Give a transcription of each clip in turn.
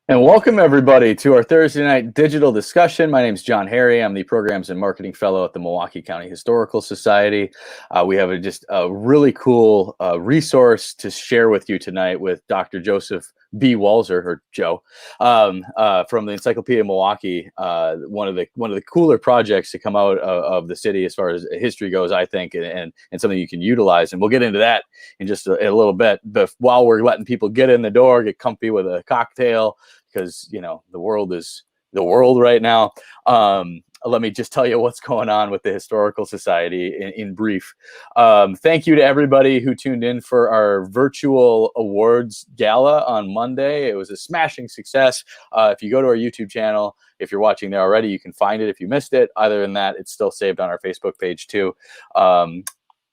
And welcome everybody to our Thursday night digital discussion. My name is John Harry. I'm the Programs and Marketing Fellow at the Milwaukee County Historical Society. We have just a really cool resource to share with you tonight with Dr. Joseph B. Walzer, or Joe, from the Encyclopedia of Milwaukee. One of the cooler projects to come out of the city as far as history goes, I think, and something you can utilize. And we'll get into that in just a little bit. But while we're letting people get in the door, get comfy with a cocktail, because the world is the world right now. Let me just tell you what's going on with the Historical Society in brief. Thank you to everybody who tuned in for our virtual awards gala on Monday. It was a smashing success. If you go to our YouTube channel, if you're watching there already, you can find it if you missed it. Other than that, it's still saved on our Facebook page too.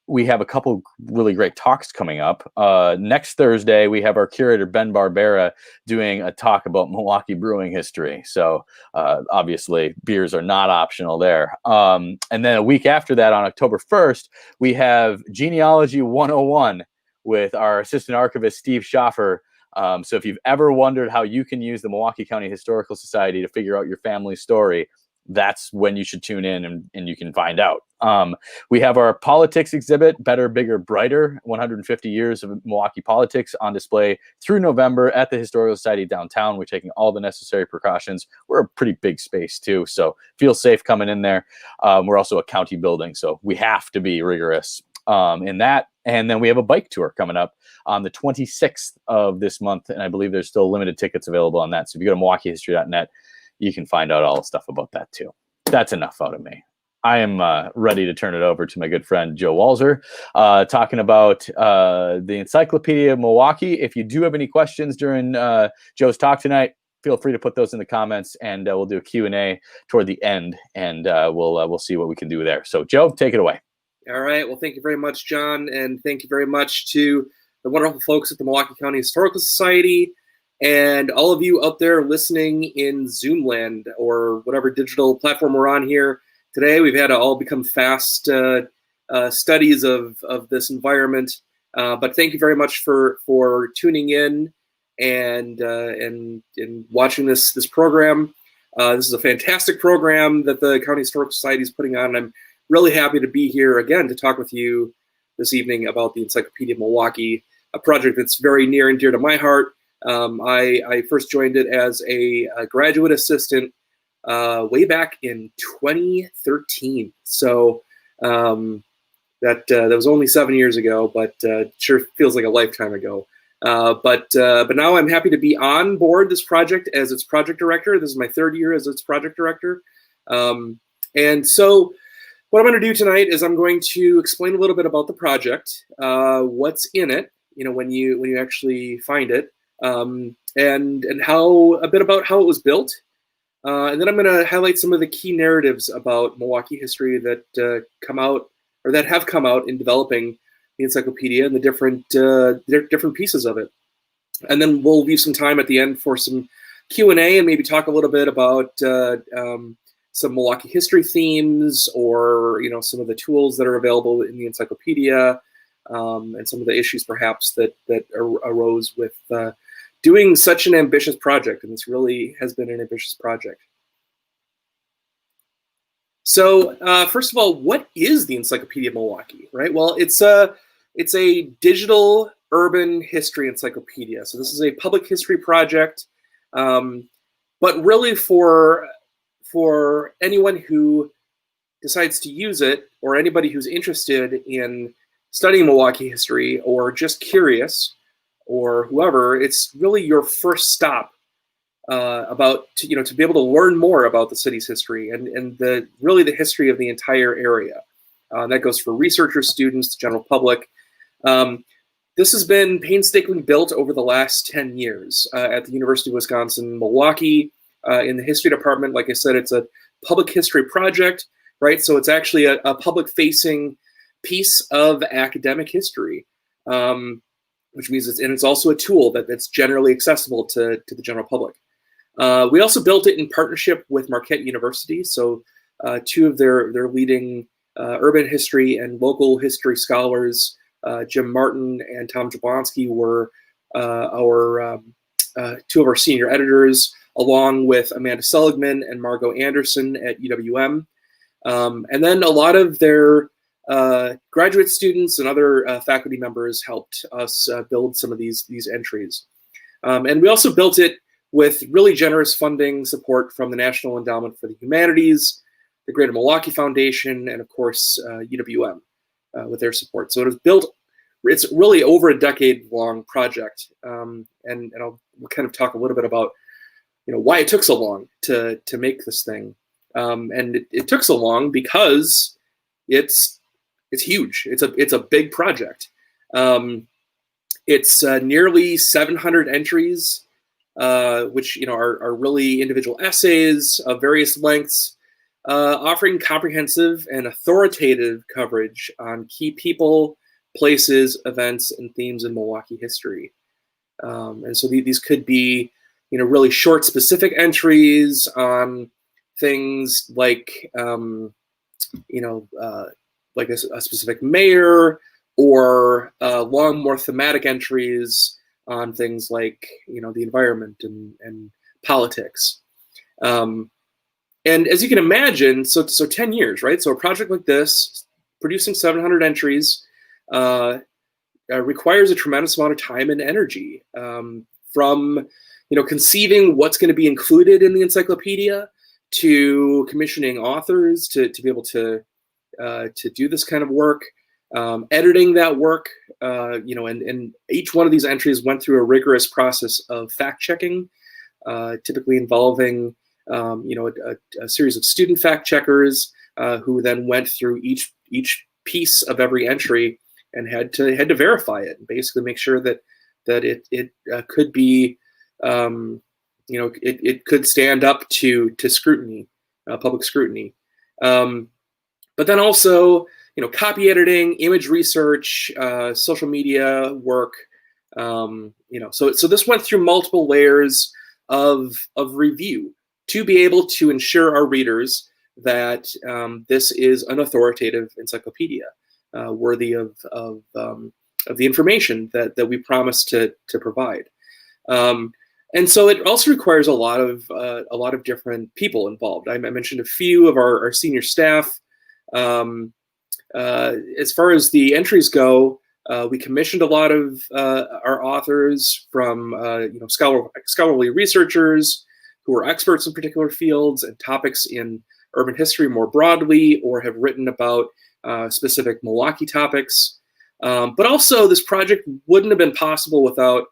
We have a couple really great talks coming up. Next Thursday, we have our curator, Ben Barbera, doing a talk about Milwaukee brewing history. So obviously, beers are not optional there. And then a week after that, on October 1st, we have Genealogy 101 with our assistant archivist, Steve Schaffer. So if you've ever wondered how you can use the Milwaukee County Historical Society to figure out your family story, that's when you should tune in and you can find out. We have our politics exhibit, Better, Bigger, Brighter, 150 Years of Milwaukee Politics, on display through November at the Historical Society downtown. We're taking all the necessary precautions. We're a pretty big space too, so feel safe coming in there. We're also a county building, so we have to be rigorous in that. And then we have a bike tour coming up on the 26th of this month, and I believe there's still limited tickets available on that. So if you go to MilwaukeeHistory.net, you can find out all the stuff about that too. That's enough out of me. I am ready to turn it over to my good friend Joe Walzer, talking about the Encyclopedia of Milwaukee. If you do have any questions during Joe's talk tonight, feel free to put those in the comments, and we'll do a Q&A toward the end, and we'll see what we can do there. So, Joe, take it away. All right. Well, thank you very much, John, and thank you very much to the wonderful folks at the Milwaukee County Historical Society, and all of you out there listening in Zoom land or whatever digital platform we're on here today. We've had to all become fast studies of this environment, but thank you very much for tuning in and watching this program. This is a fantastic program that the County Historical Society is putting on, and I'm really happy to be here again to talk with you this evening about the Encyclopedia of Milwaukee, a project that's very near and dear to my heart. I first joined it as a graduate assistant way back in 2013. So that was only 7 years ago, but sure feels like a lifetime ago. But now I'm happy to be on board this project as its project director. This is my third year as its project director. And so what I'm going to do tonight is I'm going to explain a little bit about the project, what's in it, when you actually find it. And a bit about how it was built. And then I'm going to highlight some of the key narratives about Milwaukee history that have come out in developing the encyclopedia and the different pieces of it. And then we'll leave some time at the end for some Q&A and maybe talk a little bit about some Milwaukee history themes, or some of the tools that are available in the encyclopedia, and some of the issues perhaps that arose with doing such an ambitious project, and this really has been an ambitious project. So first of all, what is the Encyclopedia of Milwaukee, right? Well, it's a digital urban history encyclopedia. So this is a public history project, but really for anyone who decides to use it, or anybody who's interested in studying Milwaukee history, or just curious, or whoever, it's really your first stop to be able to learn more about the city's history and the history of the entire area. That goes for researchers, students, the general public. This has been painstakingly built over the last 10 years at the University of Wisconsin-Milwaukee in the history department. Like I said, it's a public history project, right? So it's actually a public-facing piece of academic history. Which means it's also a tool that's generally accessible to the general public. We also built it in partnership with Marquette University. So two of their leading urban history and local history scholars, Jim Martin and Tom Jablonski, were our two of our senior editors, along with Amanda Seligman and Margot Anderson at UWM. And then a lot of their graduate students and other faculty members helped us build some of these entries. And we also built it with really generous funding support from the National Endowment for the Humanities, the Greater Milwaukee Foundation, and of course UWM with their support. So it was built, it's really over a decade-long project. And we'll kind of talk a little bit about why it took so long to make this thing. And it took so long because it's huge. It's a big project. It's nearly 700 entries, which are really individual essays of various lengths, offering comprehensive and authoritative coverage on key people, places, events, and themes in Milwaukee history. And so these could be really short, specific entries on things like like a specific mayor, or long, more thematic entries on things like the environment and politics. And as you can imagine, so 10 years, right? So a project like this, producing 700 entries, requires a tremendous amount of time and energy, from conceiving what's going to be included in the encyclopedia, to commissioning authors to be able to do this kind of work, editing that work, and each one of these entries went through a rigorous process of fact-checking, typically involving a series of student fact-checkers who then went through each piece of every entry and had to verify it and basically make sure that it could be it could stand up to scrutiny, public scrutiny. But then also, copy editing, image research, social media work. So this went through multiple layers of review to be able to ensure our readers that this is an authoritative encyclopedia, worthy of the information that we promise to provide. And so it also requires a lot of different people involved. I mentioned a few of our senior staff. As far as the entries go, we commissioned a lot of our authors from scholarly researchers who are experts in particular fields and topics in urban history more broadly, or have written about specific Milwaukee topics. But also, this project wouldn't have been possible without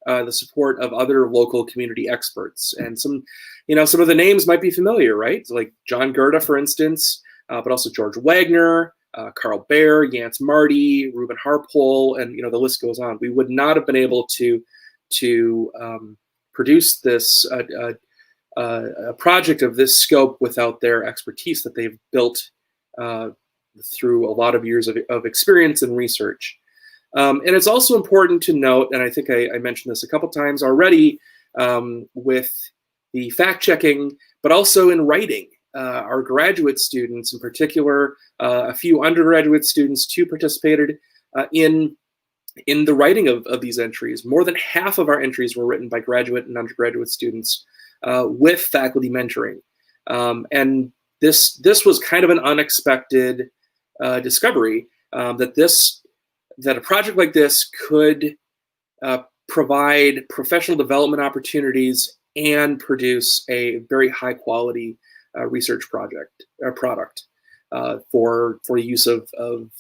the support of other local community experts. And some of the names might be familiar, right? Like John Gerda, for instance, but also George Wagner, Carl Baer, Yance Marty, Reuben Harpole, and the list goes on. We would not have been able to produce this a project of this scope without their expertise that they've built through a lot of years of experience and research. And it's also important to note, and I think I mentioned this a couple times already, with the fact-checking, but also in writing. Our graduate students, in particular, a few undergraduate students too, participated in the writing of these entries. More than half of our entries were written by graduate and undergraduate students with faculty mentoring. And this was kind of an unexpected discovery, that a project like this could provide professional development opportunities and produce a very high quality research product for use of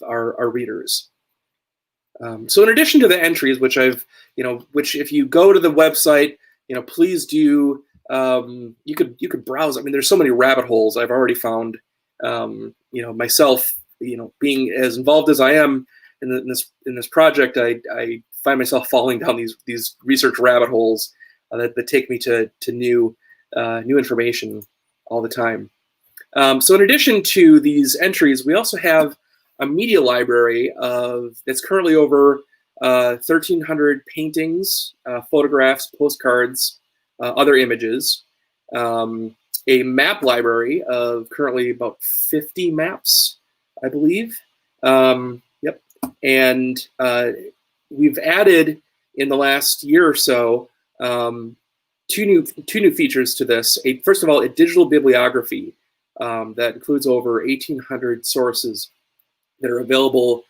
our readers. So in addition to the entries, which which if you go to the website, please do, you could browse. I mean, there's so many rabbit holes I've already found, myself, being as involved as I am in this project, I find myself falling down these research rabbit holes that take me to new information all the time. So in addition to these entries, we also have a media library that's currently over 1,300 paintings, photographs, postcards, other images, a map library of currently about 50 maps, I believe. Yep. And we've added in the last year or so two new features to this. First of all, a digital bibliography that includes over 1,800 sources that are available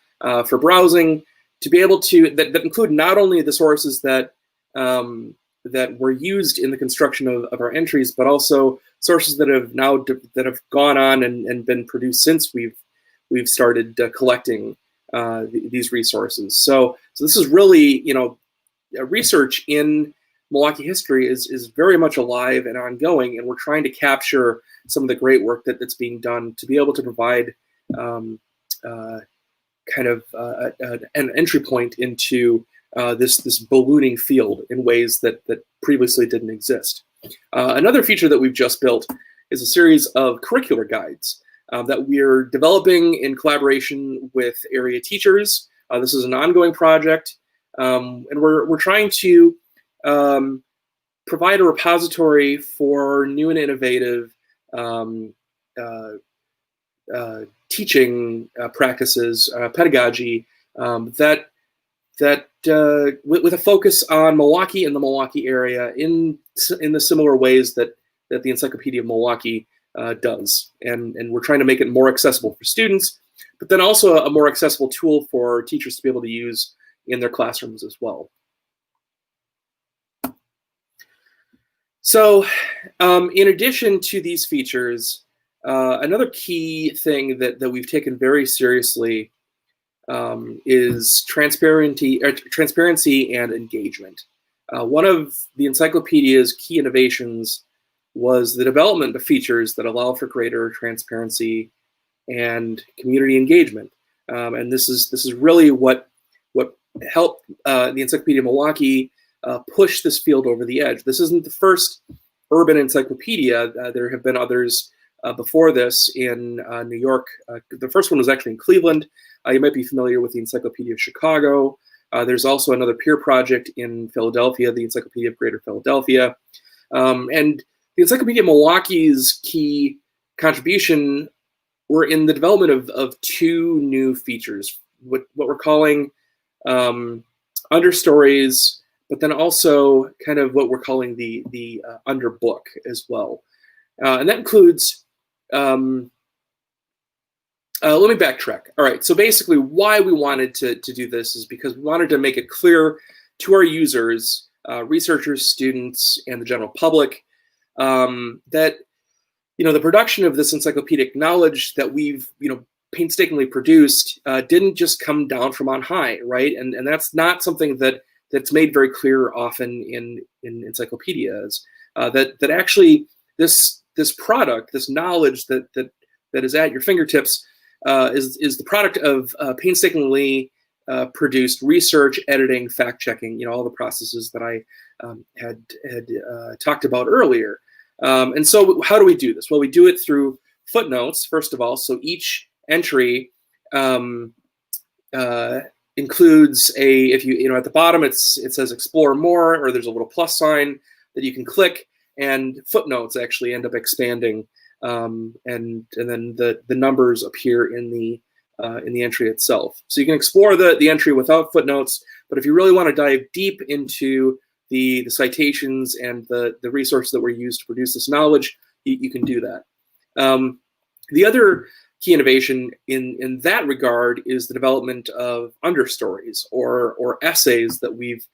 for browsing, to be able to that include not only the sources that that were used in the construction of our entries, but also sources that have gone on and been produced since we've started collecting these resources. So this is really, research in Milwaukee history is very much alive and ongoing, and we're trying to capture some of the great work that's being done to be able to provide an entry point into this ballooning field in ways that previously didn't exist. Another feature that we've just built is a series of curricular guides that we're developing in collaboration with area teachers. This is an ongoing project, and we're trying to provide a repository for new and innovative teaching practices, pedagogy that with a focus on Milwaukee and the Milwaukee area in the similar ways that the Encyclopedia of Milwaukee does, and we're trying to make it more accessible for students, but then also a more accessible tool for teachers to be able to use in their classrooms as well. So in addition to these features, another key thing that we've taken very seriously is transparency and engagement. One of the encyclopedia's key innovations was the development of features that allow for greater transparency and community engagement. And this is really what helped the Encyclopedia of Milwaukee push this field over the edge. This isn't the first urban encyclopedia. There have been others before this in New York. The first one was actually in Cleveland. You might be familiar with the Encyclopedia of Chicago. There's also another peer project in Philadelphia, the Encyclopedia of Greater Philadelphia. And the Encyclopedia of Milwaukee's key contribution were in the development of two new features, what we're calling understories, but then also kind of what we're calling the underbook as well. And that includes, let me backtrack. All right, so basically why we wanted to do this is because we wanted to make it clear to our users, researchers, students, and the general public that the production of this encyclopedic knowledge that we've painstakingly produced didn't just come down from on high, right? And that's not something that's made very clear often in encyclopedias. That actually this product, this knowledge that is at your fingertips, is the product of painstakingly produced research, editing, fact checking. All the processes that I had talked about earlier. And so, how do we do this? Well, we do it through footnotes, first of all. So each entry includes if you at the bottom it says explore more, or there's a little plus sign that you can click, and footnotes actually end up expanding, and then the numbers appear in the entry itself. So you can explore the entry without footnotes, but if you really want to dive deep into the citations and the resources that were used to produce this knowledge, you can do that. The other key innovation in that regard is the development of understories or essays that we've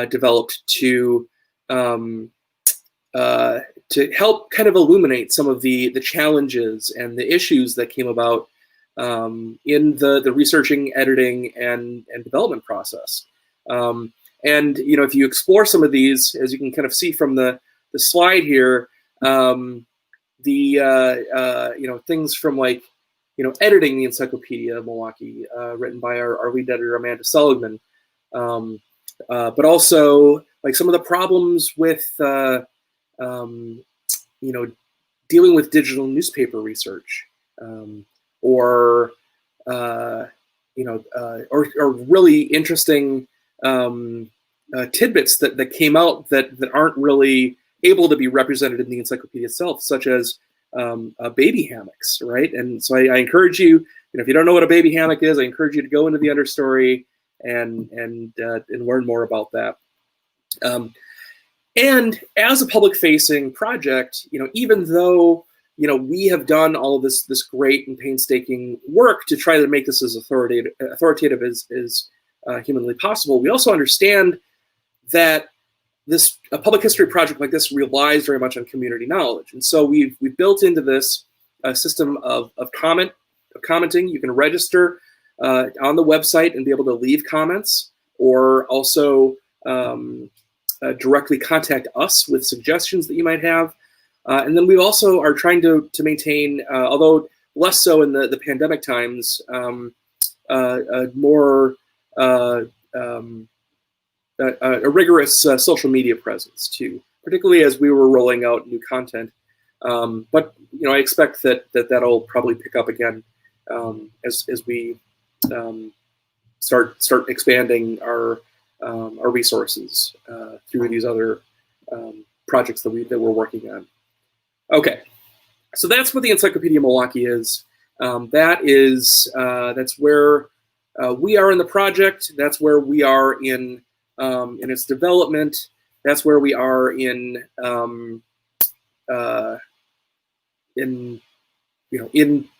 developed to help kind of illuminate some of the challenges and the issues that came about in the researching, editing, and development process. And if you explore some of these, as you can kind of see from the slide here, things from like editing the Encyclopedia of Milwaukee, written by our lead editor Amanda Seligman, but also like some of the problems with dealing with digital newspaper research, or really interesting tidbits that came out that aren't really able to be represented in the encyclopedia itself, such as baby hammocks, right? And so I encourage you, if you don't know what a baby hammock is, I encourage you to go into the understory and learn more about that. And as a public-facing project, even though we have done all of this great and painstaking work to try to make this as authoritative as humanly possible, we also understand that a public history project like this relies very much on community knowledge. And so we've built into this a system of commenting. You can register on the website and be able to leave comments, or also directly contact us with suggestions that you might have. And then we also are trying to maintain, although less so in the pandemic times, a more a rigorous social media presence too, particularly as we were rolling out new content. But I expect that'll probably pick up again as we start expanding our resources through these other projects that we're working on. Okay, so that's what the Encyclopedia of Milwaukee is. That's where we are in the project. That's where we are in its development. That's where we are in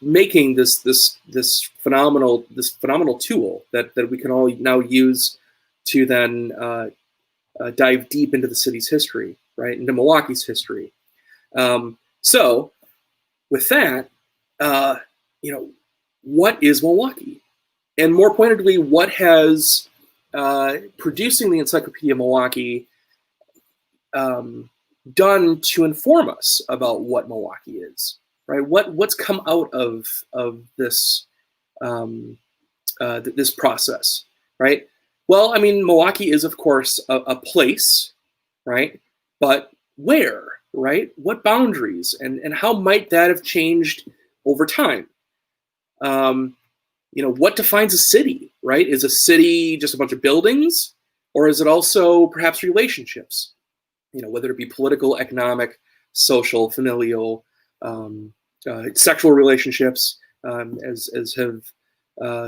making this phenomenal tool that we can all now use to then dive deep into the city's history, right, into Milwaukee's history. So with that, what is Milwaukee? And more pointedly, what has producing the Encyclopedia of Milwaukee done to inform us about what Milwaukee is, right? What's come out of this this process, right? Well, I mean, Milwaukee is, of course, a place, right? But where, right? What boundaries, and how might that have changed over time? What defines a city, right? Is a city just a bunch of buildings, or is it also perhaps relationships? Whether it be political, economic, social, familial, sexual relationships, as have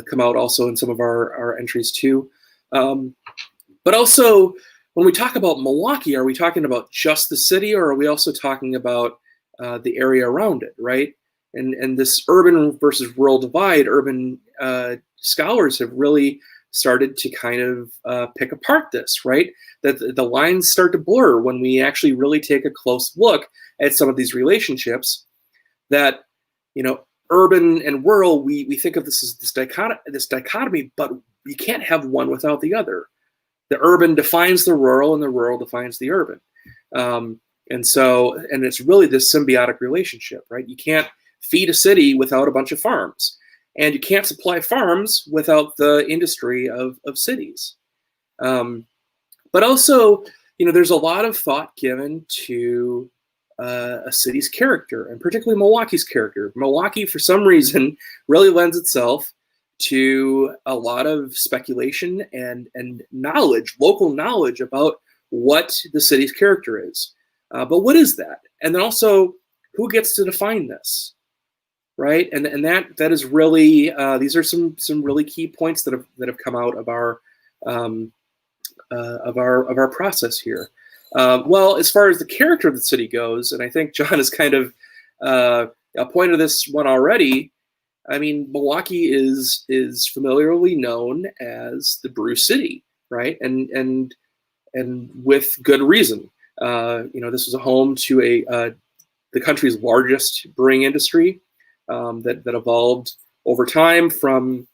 come out also in some of our entries too. But also, when we talk about Milwaukee, are we talking about just the city, or are we also talking about the area around it, right? And this urban versus rural divide, urban scholars have really started to kind of pick apart this, right? That the lines start to blur when we actually really take a close look at some of these relationships. That, urban and rural, we think of this as this dichotomy, but you can't have one without the other. The urban defines the rural, and the rural defines the urban. And it's really this symbiotic relationship, right? You can't feed a city without a bunch of farms, and you can't supply farms without the industry of cities. But also, there's a lot of thought given to a city's character, and particularly Milwaukee's character. Milwaukee, for some reason, really lends itself to a lot of speculation and knowledge, local knowledge about what the city's character is. But what is that? And then also, who gets to define this? Right, and that is really these are some really key points that have come out of our process here. Well, as far as the character of the city goes, and I think John has kind of pointed this one already. I mean, Milwaukee is familiarly known as the Brew City, right? And with good reason. This was a home to the country's largest brewing industry. That evolved over time from,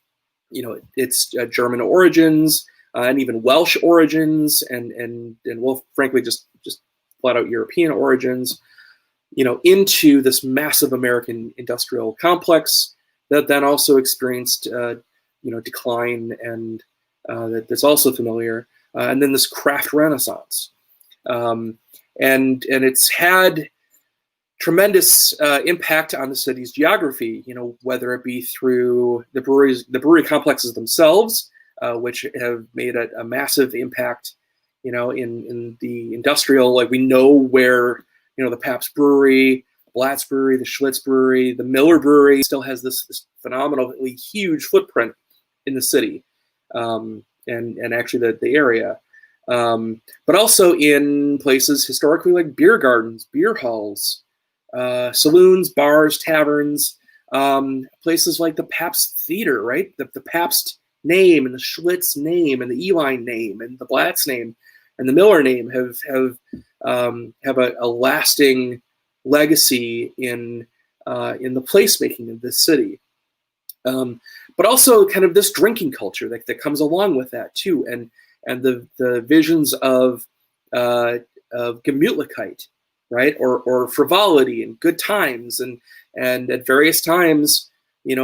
its German origins and even Welsh origins, and well, frankly, just flat out European origins, into this massive American industrial complex that then also experienced, decline, and that's also familiar, and then this craft renaissance, and it's had tremendous impact on the city's geography, whether it be through the brewery complexes themselves, which have made a massive impact, in the industrial, like we know where, the Pabst Brewery, Blatz Brewery, the Schlitz Brewery, the Miller Brewery still has this phenomenally huge footprint in the city, and actually the area. but also in places historically like beer gardens, beer halls, saloons, bars, taverns, places like the Pabst Theater, right? The Pabst name and the Schlitz name and the Eline name and the Blatz name and the Miller name have a lasting legacy in the placemaking of this city. But also kind of this drinking culture that comes along with that too, and the visions of Gemütlichkeit, right, or frivolity and good times, and at various times,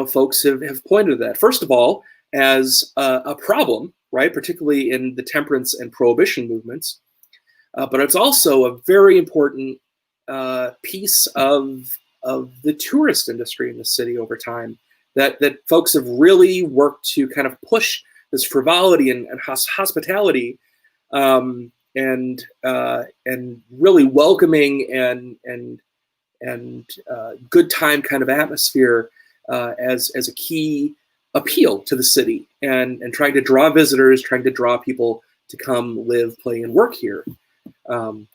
folks have pointed to that. First of all, as a problem, right, particularly in the temperance and prohibition movements, but it's also a very important piece of the tourist industry in the city over time. That folks have really worked to kind of push this frivolity and hospitality, and really welcoming and good time kind of atmosphere as a key appeal to the city, and trying to draw visitors, trying to draw people to come live, play, and work here. And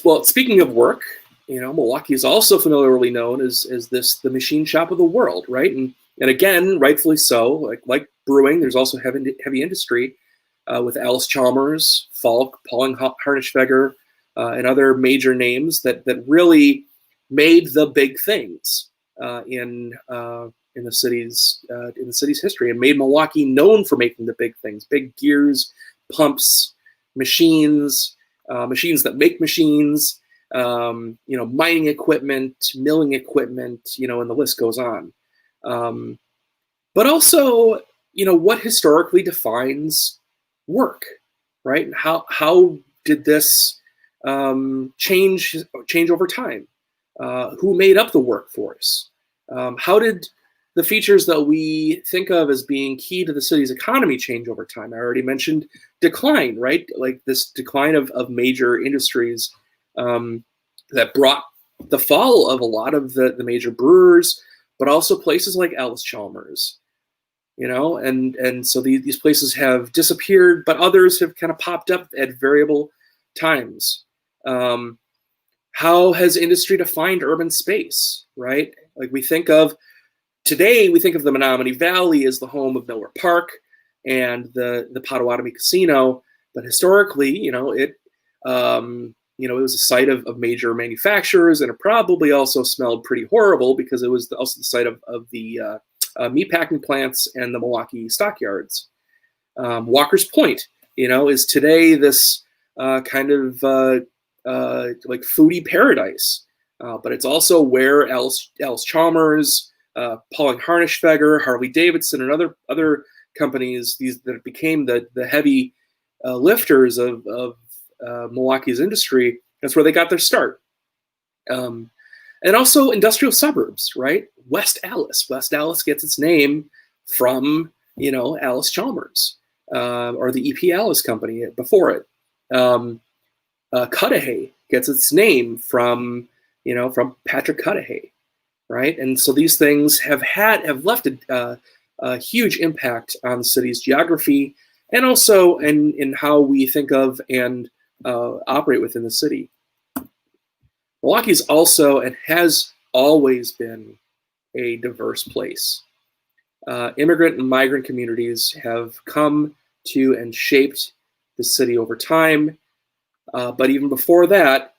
well, speaking of work, Milwaukee is also familiarly known as the machine shop of the world, right? And again, rightfully so. Like brewing, there's also heavy industry with Alice Chalmers, Falk, Pauling Harnischfeger, and other major names that really made the big things in the city's history, and made Milwaukee known for making the big things: big gears, pumps, machines, machines that make machines. Mining equipment, milling equipment, and the list goes on. But also, what historically defines work, right? And how did this change over time? Who made up the workforce? How did the features that we think of as being key to the city's economy change over time? I already mentioned decline, right? Like this decline of major industries that brought the fall of a lot of the major brewers, but also places like Alice Chalmers, and so these places have disappeared, but others have kind of popped up at variable times. How has industry defined urban space, right? Like today we think of the Menominee Valley as the home of Miller Park and the Potawatomi Casino, but historically, it was a site of major manufacturers, and it probably also smelled pretty horrible because it was also the site of the meatpacking plants and the Milwaukee stockyards. Walker's Point, is today this kind of like foodie paradise, but it's also where Alice Chalmers, Pauling Harnischfeger, Harley Davidson, and other companies that became the heavy lifters of Milwaukee's industry. That's where they got their start. And also industrial suburbs, right? West Allis gets its name from, Alice Chalmers, or the E.P. Allis company before it. Cudahy gets its name from Patrick Cudahy, right? And so these things have left a huge impact on the city's geography, and also in how we think of and operate within the city. Milwaukee is also and has always been a diverse place. Immigrant and migrant communities have come to and shaped the city over time. But even before that,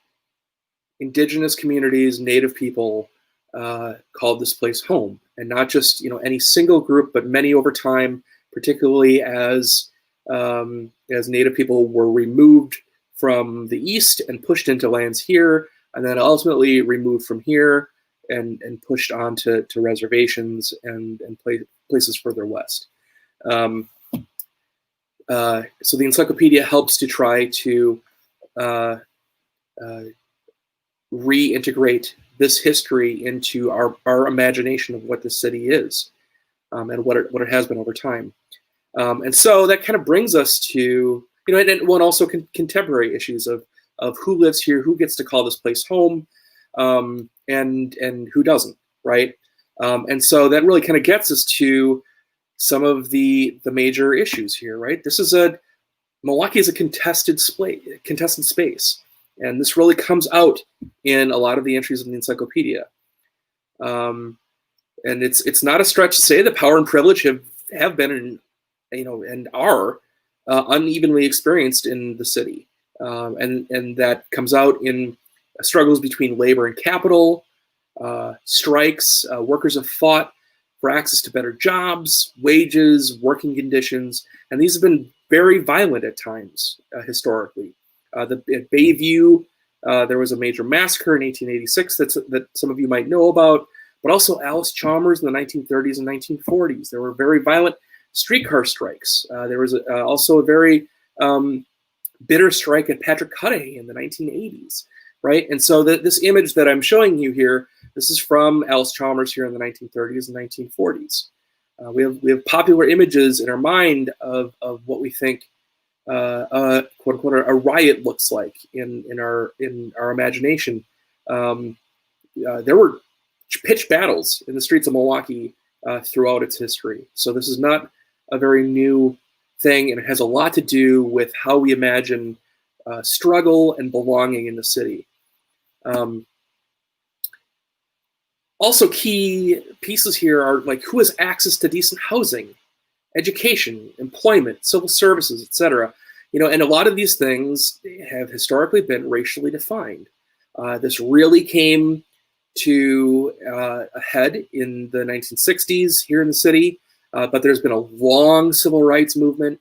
indigenous communities, native people called this place home, and not just any single group, but many over time, particularly as native people were removed from the east and pushed into lands here, and then ultimately removed from here and pushed onto reservations and places further west. So the encyclopedia helps to try to reintegrate this history into our imagination of what the city is, and what it has been over time. And so that kind of brings us to, and one also contemporary issues of who lives here, who gets to call this place home, and who doesn't, right? And so that really kind of gets us to some of the major issues here, right? Milwaukee is a contested space, and this really comes out in a lot of the entries in the encyclopedia. And it's not a stretch to say that power and privilege have been and are unevenly experienced in the city, and that comes out in struggles between labor and capital, strikes. Workers have fought for access to better jobs, wages, working conditions, and these have been very violent at times historically. At Bayview, there was a major massacre in 1886 that some of you might know about, but also Alice Chalmers in the 1930s and 1940s. There were very violent streetcar strikes. There was also a very bitter strike at Patrick Cudahy in the 1980s, right? And so this image that I'm showing you here, this is from Alice Chalmers here in the 1930s and 1940s. We have popular images in our mind of what we think quote unquote a riot looks like in our imagination. There were pitched battles in the streets of Milwaukee throughout its history. So this is not a very new thing, and it has a lot to do with how we imagine struggle and belonging in the city. Also, key pieces here are like who has access to decent housing, education, employment, civil services, etc. And a lot of these things have historically been racially defined. This really came to a head in the 1960s here in the city, but there's been a long civil rights movement.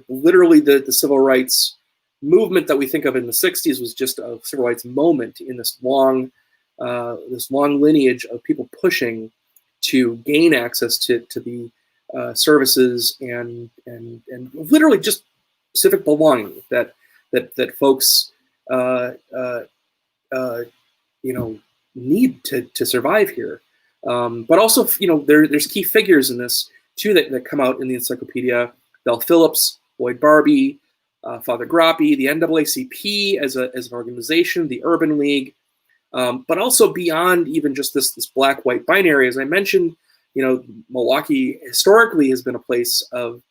Literally, the civil rights movement that we think of in the 60s was just a civil rights moment in this long lineage of people pushing to gain access to the services and literally just civic belonging that folks need to survive here. But also, there's key figures in this too that come out in the encyclopedia: Belle Phillips, Boyd Barbie, Father Groppe, the NAACP as an organization, the Urban League, but also beyond even just this black-white binary. As I mentioned, Milwaukee historically has been a place of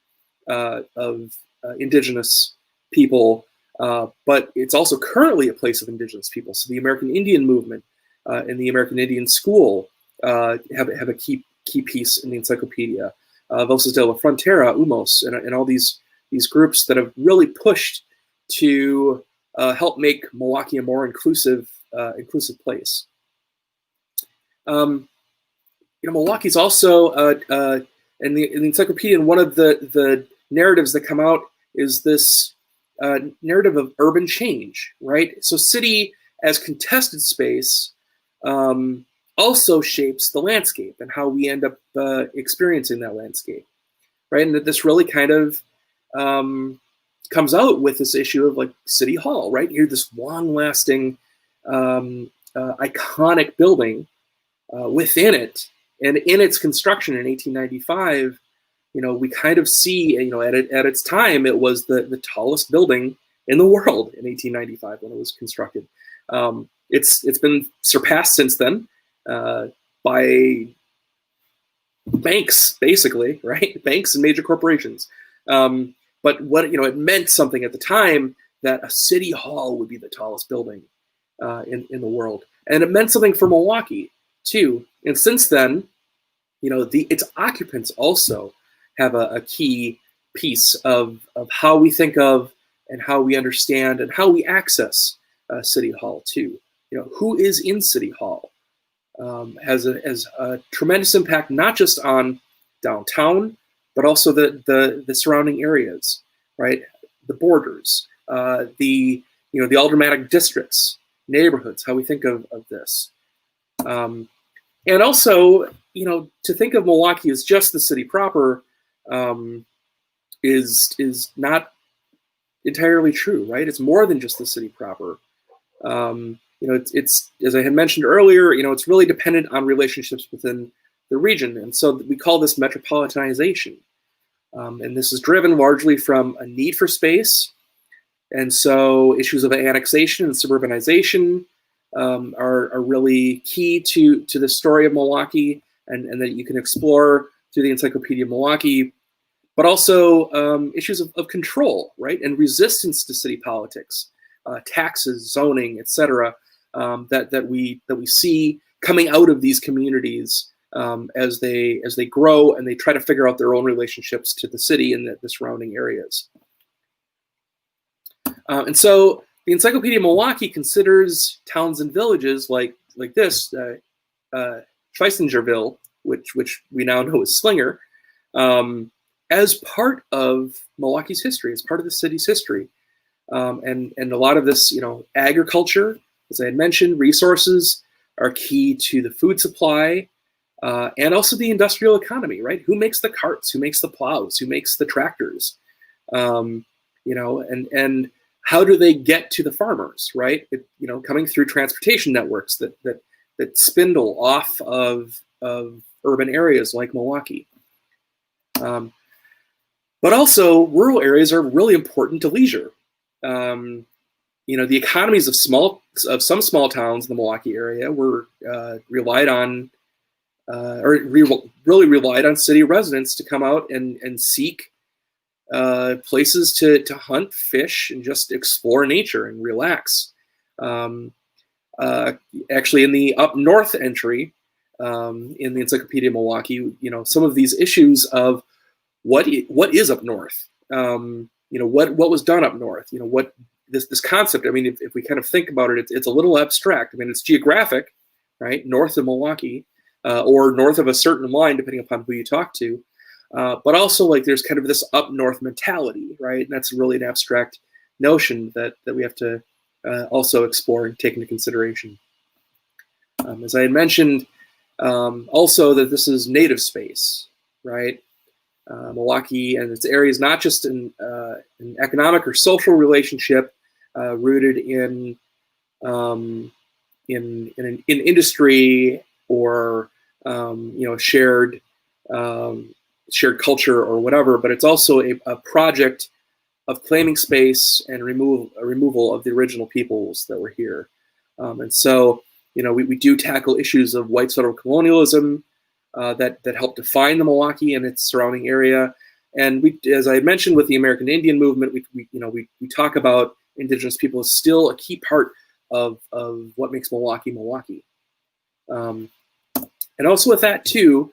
indigenous people, but it's also currently a place of indigenous people. So the American Indian movement and the American Indian School have a key piece in the encyclopedia. Voces de la Frontera, UMOS, and all these groups that have really pushed to help make Milwaukee a more inclusive place. Milwaukee's also in the encyclopedia, and one of the narratives that come out is this narrative of urban change, right? So city as contested space also shapes the landscape and how we end up experiencing that landscape, right? And that this really kind of comes out with this issue of like City Hall, right? You're this long-lasting, iconic building within it, and in its construction in 1895, we kind of see, at its time, it was the tallest building in the world in 1895 when it was constructed. It's been surpassed since then by banks, basically, right? Banks and major corporations. But what it meant something at the time that a city hall would be the tallest building in the world, and it meant something for Milwaukee too. And since then, its occupants also have a key piece of how we think of and how we understand and how we access City Hall too. Who is in City Hall has a tremendous impact, not just on downtown, but also the surrounding areas, right? The borders, the aldermanic districts, neighborhoods, how we think of this. And also, to think of Milwaukee as just the city proper is not entirely true, right? It's more than just the city proper. It's as I had mentioned earlier, it's really dependent on relationships within the region, and so we call this metropolitanization. And this is driven largely from a need for space, and so issues of annexation and suburbanization are really key to the story of Milwaukee, and that you can explore through the Encyclopedia of Milwaukee, but also issues of control, right, and resistance to city politics, taxes, zoning, etc., that we see coming out of these communities as they grow and they try to figure out their own relationships to the city and the surrounding areas. And so the Encyclopedia of Milwaukee considers towns and villages like this, Schweisingerville, which we now know as Slinger, as part of Milwaukee's history, as part of the city's history. And a lot of this, agriculture, as I had mentioned, resources are key to the food supply and also the industrial economy, right? Who makes the carts? Who makes the plows? Who makes the tractors? And how do they get to the farmers, right? Coming through transportation networks that spindle off of urban areas like Milwaukee. But also, rural areas are really important to leisure. The economies of some small towns in the Milwaukee area were relied on city residents to come out and seek places to hunt, fish, and just explore nature and relax. Actually, in the up north entry in the Encyclopedia of Milwaukee, some of these issues of what is up north, what was done up north, what this concept. I mean, if we kind of think about it, it's a little abstract. I mean, it's geographic, right, north of Milwaukee or north of a certain line, depending upon who you talk to. But also, like, there's kind of this up north mentality, right? And that's really an abstract notion that we have to also explore and take into consideration. As I had mentioned, also that this is native space, right? Milwaukee and its areas, not just an economic or social relationship rooted in industry or shared culture or whatever, but it's also a project of claiming space and removal of the original peoples that were here. And so, we do tackle issues of white settler colonialism that help define the Milwaukee and its surrounding area. And we, as I had mentioned with the American Indian movement, we talk about indigenous people as still a key part of what makes Milwaukee, Milwaukee. And also with that too,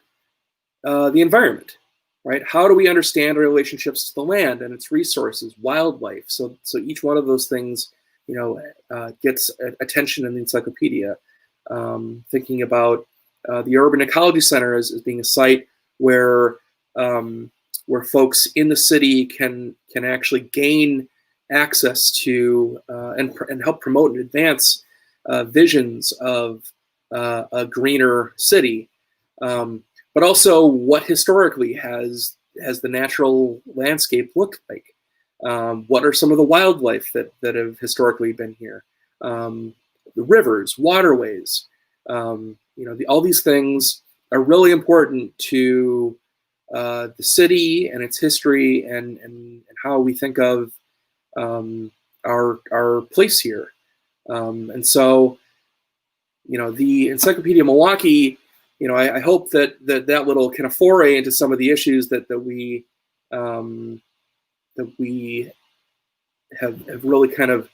the environment, right? How do we understand our relationships to the land and its resources, wildlife? So each one of those things, gets attention in the encyclopedia. Thinking about the Urban Ecology Center as being a site where folks in the city can actually gain access to and help promote and advance visions of a greener city, but also what historically has the natural landscape looked like. What are some of the wildlife that have historically been here? The rivers, waterways, all these things are really important to the city and its history and how we think of our place here. And so, the Encyclopedia of Milwaukee, I hope that little kind of foray into some of the issues that we have really kind of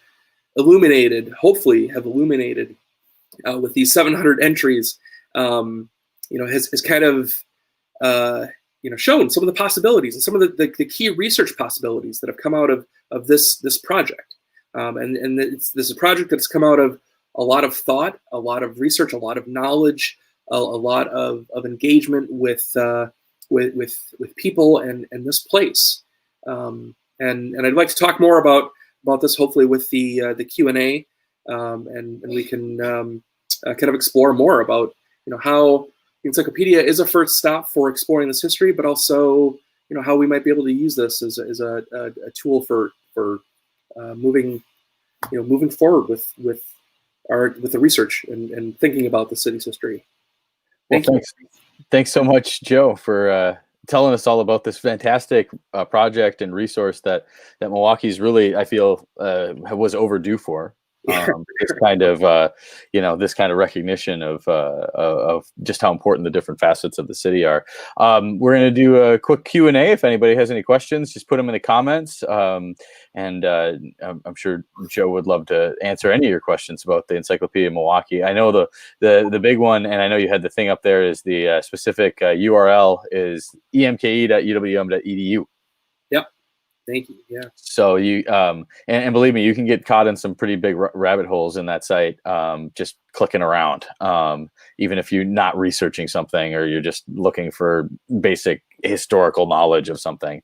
illuminated, hopefully have illuminated with these 700 entries, has kind of shown some of the possibilities and some of the key research possibilities that have come out of this project. And this is a project that's come out of a lot of thought, a lot of research, a lot of knowledge, a lot of engagement with people and this place. And I'd like to talk more about this hopefully with the Q&A, and we can kind of explore more about how the encyclopedia is a first stop for exploring this history, but also how we might be able to use this as a tool for moving forward with the research and thinking about the city's history. Thanks so much, Joe, for telling us all about this fantastic project and resource that Milwaukee's really, I feel, was overdue for. This kind of this kind of recognition of just how important the different facets of the city are. We're going to do a quick Q&A. If anybody has any questions, just put them in the comments. And I'm sure Joe would love to answer any of your questions about the Encyclopedia of Milwaukee. I know the big one, and I know you had the thing up there, is the specific URL is eMKE.uwm.edu. Yep. Thank you. Yeah. So you and believe me, you can get caught in some pretty big rabbit holes in that site, just clicking around, even if you're not researching something or you're just looking for basic historical knowledge of something.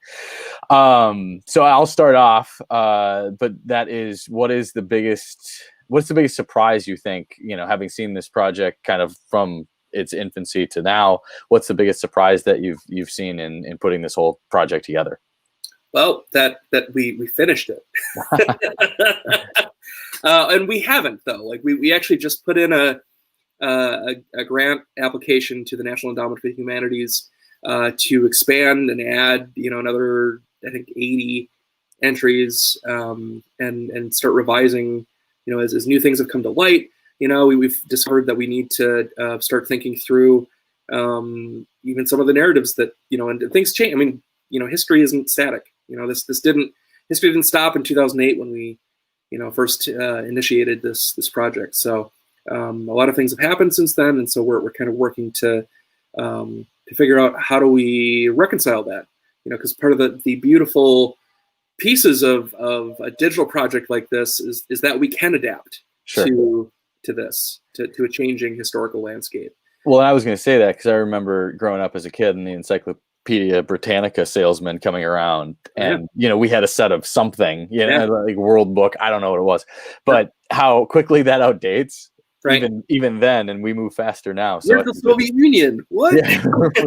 So I'll start off, but that is, what's the biggest surprise you think, having seen this project kind of from its infancy to now, what's the biggest surprise that you've seen in putting this whole project together? Well, that we finished it, and we haven't though. Like we actually just put in a grant application to the National Endowment for the Humanities to expand and add, another, I think, 80 entries, and start revising, as new things have come to light. We've discovered that we need to start thinking through even some of the narratives that, and things change. I mean, history isn't static. History didn't stop in 2008 when we, first initiated this project. So a lot of things have happened since then, and so we're kind of working to figure out how do we reconcile that. Because part of the beautiful pieces of a digital project like this is that we can adapt to a changing historical landscape. Well, I was going to say that because I remember growing up as a kid and the Encyclopedia Britannica salesman coming around, and we had a set of something, like World Book. I don't know what it was, but how quickly that outdates, right? Even then, and we move faster now. So where's the Soviet Union? What? Yeah,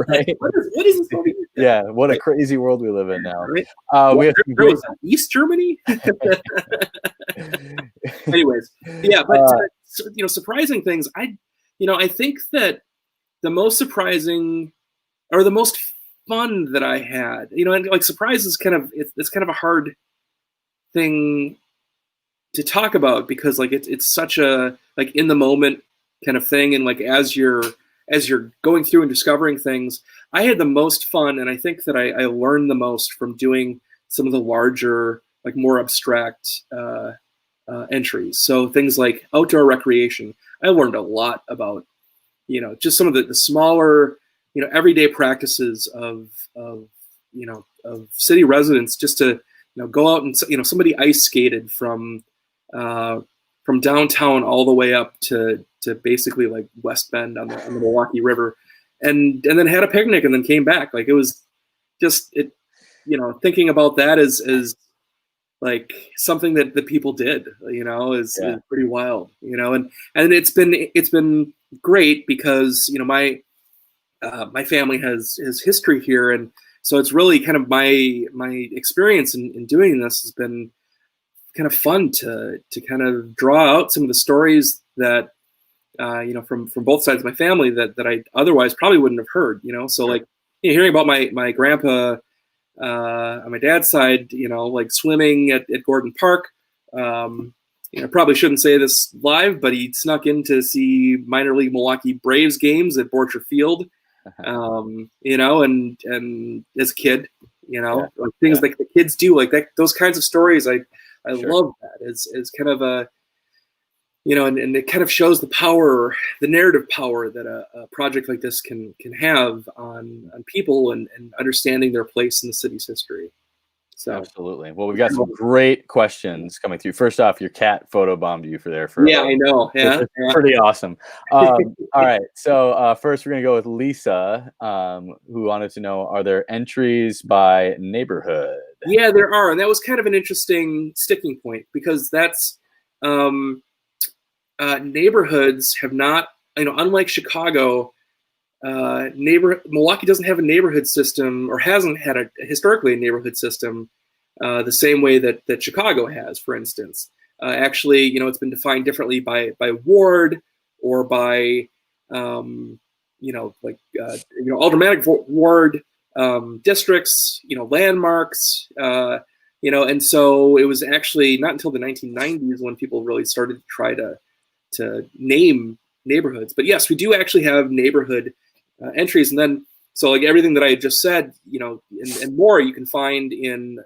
right. What is the Soviet Union? Yeah, what a crazy world we live in now. Right. We have East Germany. Anyways, yeah, but surprising things. I think that the most surprising, or the most fun that I had, and like surprise is kind of it's kind of a hard thing to talk about, because like it's such a like in the moment kind of thing, and like as you're going through and discovering things, I had the most fun, and I think that I learned the most from doing some of the larger, like more abstract entries. So things like outdoor recreation, I learned a lot about, just some of the smaller, everyday practices of city residents, just to, go out and, somebody ice skated from downtown all the way up to basically like West Bend on the Milwaukee River, and then had a picnic and then came back. Like it was just thinking about that as like something that the people did, is pretty wild, and it's been great because my family has history here, and so it's really kind of my experience in doing this has been kind of fun to kind of draw out some of the stories that from both sides of my family that I otherwise probably wouldn't have heard. So like hearing about my grandpa on my dad's side, like swimming at Gordon Park. I probably shouldn't say this live, but he snuck in to see minor league Milwaukee Braves games at Borcher Field. And as a kid, like things like the kids do, like that, those kinds of stories. I love that as kind of a, and it kind of shows the power, the narrative power that a project like this can have on people and understanding their place in the city's history. So absolutely. Well, we've got some great questions coming through. First off, your cat photobombed you yeah, I know. Yeah, it's pretty awesome. All right. So first, we're gonna go with Lisa, who wanted to know: are there entries by neighborhood? Yeah, there are, and that was kind of an interesting sticking point, because that's neighborhoods have not, unlike Chicago. Milwaukee doesn't have a neighborhood system, or hasn't had historically a neighborhood system the same way that Chicago has, for instance. Actually, it's been defined differently by ward, or by aldermanic ward districts, landmarks. And so it was actually not until the 1990s when people really started to try to name neighborhoods. But yes, we do actually have neighborhood entries, and then so like everything that I had just said, and more you can find in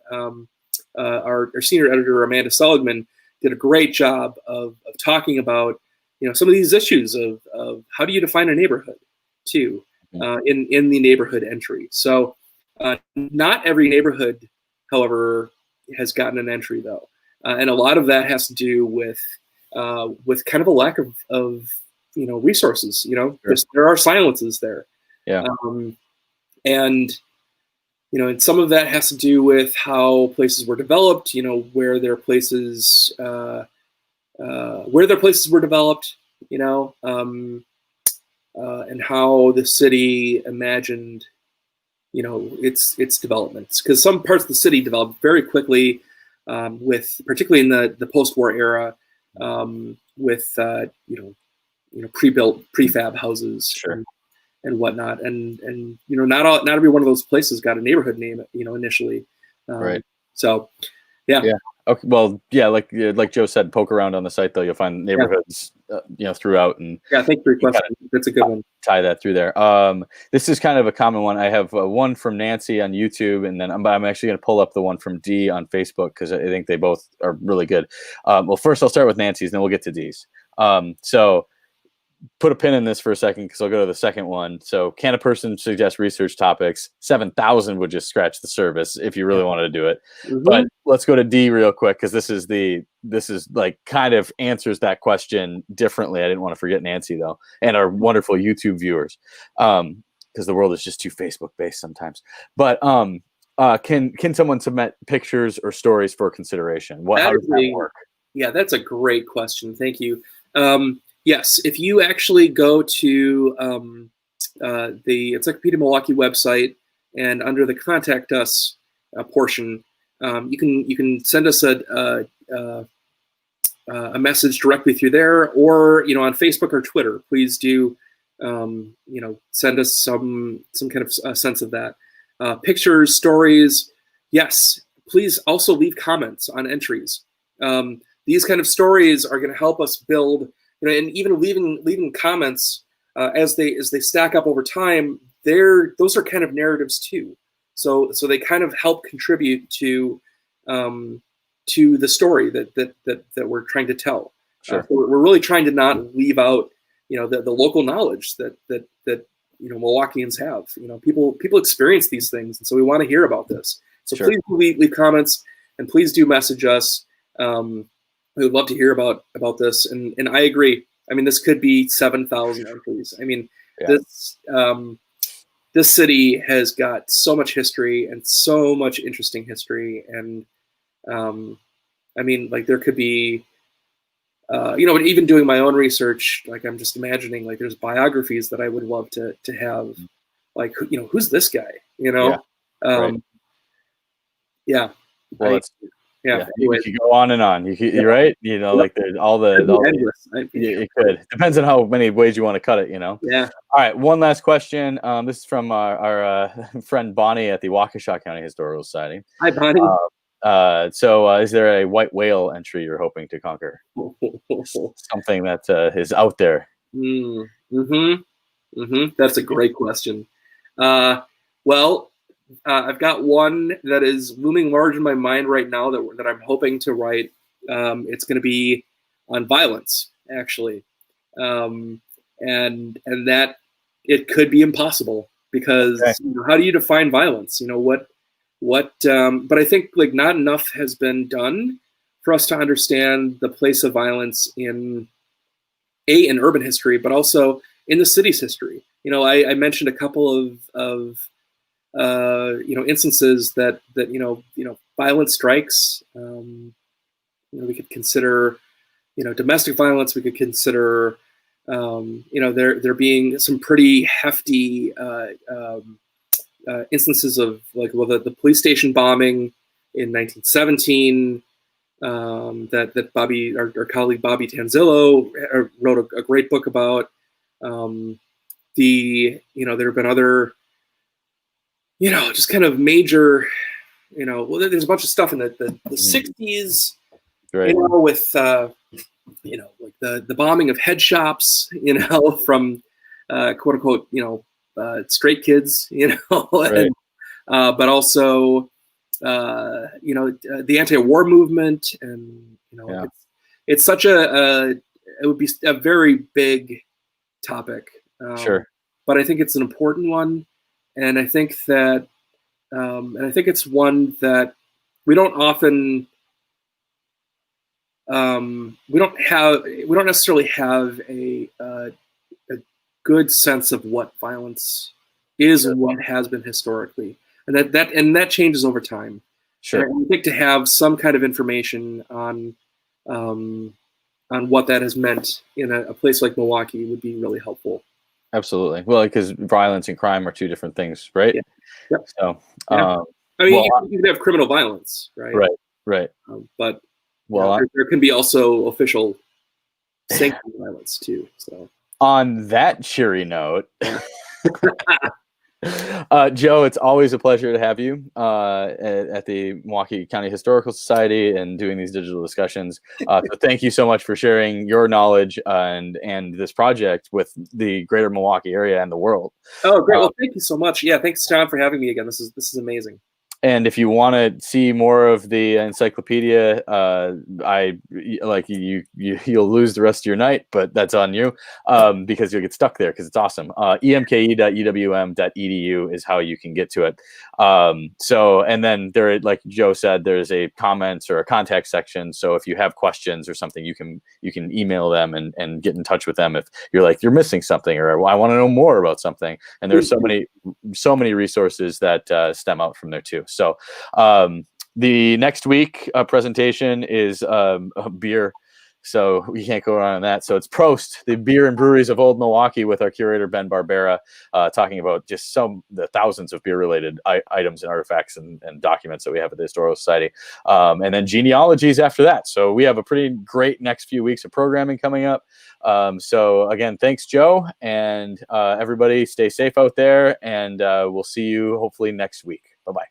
our senior editor Amanda Seligman did a great job of talking about some of these issues of how do you define a neighborhood too in the neighborhood entry. So not every neighborhood, however, has gotten an entry though, and a lot of that has to do with kind of a lack of resources. Sure. There are silences there, yeah, and and some of that has to do with how places were developed. Where their places were developed. And how the city imagined its developments, because some parts of the city developed very quickly, particularly in the post-war era, with pre-built prefab houses. Sure. And whatnot, and not every one of those places got a neighborhood name initially, right. So yeah. Okay, well, yeah, like Joe said, poke around on the site though, you'll find neighborhoods throughout. And thank you for your question. That's a good one. Tie that through there. This is kind of a common one. I have one from Nancy on YouTube, and then I'm actually going to pull up the one from Dee on Facebook because I think they both are really good. Well, first I'll start with Nancy's, then we'll get to Dee's. So put a pin in this for a second because I'll go to the second one. So can a person suggest research topics? 7,000 would just scratch the surface if you really wanted to do it. Mm-hmm. But let's go to D real quick because this is like kind of answers that question differently. I didn't want to forget Nancy though, and our wonderful YouTube viewers, because the world is just too Facebook based sometimes. But can someone submit pictures or stories for consideration? How does that work? Yeah, that's a great question. Thank you. Yes, if you actually go to the Encyclopedia of Milwaukee website and under the Contact Us portion, you can send us a message directly through there, or on Facebook or Twitter. Please do send us some kind of sense of that. Pictures, stories, yes. Please also leave comments on entries. These kind of stories are going to help us build. And even leaving comments as they stack up over time, those are kind of narratives too. So they kind of help contribute to the story that we're trying to tell. Sure. We're really trying to not leave out the local knowledge that Milwaukeeans have. People experience these things, and so we want to hear about this. So sure. Please leave comments, and please do message us. We would love to hear about this, and I agree. I mean, this could be 7,000 entries. I mean, this city has got so much history and so much interesting history, and I mean, like there could be, even doing my own research, like I'm just imagining, like there's biographies that I would love to have, like who's this guy? Right. Yeah. Well, Yeah, you could go on and on. You're right. Like there's all the it could. Depends on how many ways you want to cut it. Yeah. All right. One last question. This is from our friend Bonnie at the Waukesha County Historical Society. Hi, Bonnie. So is there a white whale entry you're hoping to conquer? Something that is out there. That's a great question. Well. I've got one that is looming large in my mind right now that I'm hoping to write. It's going to be on violence, actually, and that it could be impossible because how do you define violence? But I think like not enough has been done for us to understand the place of violence in urban history, but also in the city's history. I mentioned a couple of instances that violent strikes. We could consider, domestic violence. We could consider, there being some pretty hefty instances of the police station bombing in 1917. That Bobby, our colleague Bobby Tanzillo, wrote a great book about. There have been other. Just kind of major well, there's a bunch of stuff in the 60s, Right. with like the bombing of head shops, from quote unquote, straight kids, Right. and, but also the anti-war movement, and Yeah. it's such it would be a very big topic, Sure. but I think it's an important one, and I think it's one that we don't often we don't necessarily have a good sense of what violence is and what has been historically, and that changes over time. Sure. And I think to have some kind of information on what that has meant in a place like Milwaukee would be really helpful. Absolutely. Well, because violence and crime are two different things, right? Yeah. Yep. So, Yeah. I mean, you can have criminal violence, right? Right. Right. But Well, there can be also official sanctioned violence too. So, on that cheery note, Joe, it's always a pleasure to have you at the Milwaukee County Historical Society and doing these digital discussions. So thank you so much for sharing your knowledge and this project with the greater Milwaukee area and the world. Oh, great. Well, thank you so much. Yeah, thanks, John, for having me again. This is amazing. And if you want to see more of the encyclopedia, you'll lose the rest of your night, but that's on you because you'll get stuck there because it's awesome. eMKE.uwm.edu is how you can get to it. And then there, like Joe said, there's a comments or a contact section. So if you have questions or something, you can email them and get in touch with them if you're like you're missing something or I want to know more about something. And there's so many resources that stem out from there too. So the next week presentation is beer. So we can't go around on that. So it's Prost, the beer and breweries of Old Milwaukee, with our curator, Ben Barbera, talking about just the thousands of beer-related items and artifacts and documents that we have at the Historical Society. And then genealogies after that. So we have a pretty great next few weeks of programming coming up. So again, thanks, Joe. And everybody stay safe out there. And we'll see you hopefully next week. Bye-bye.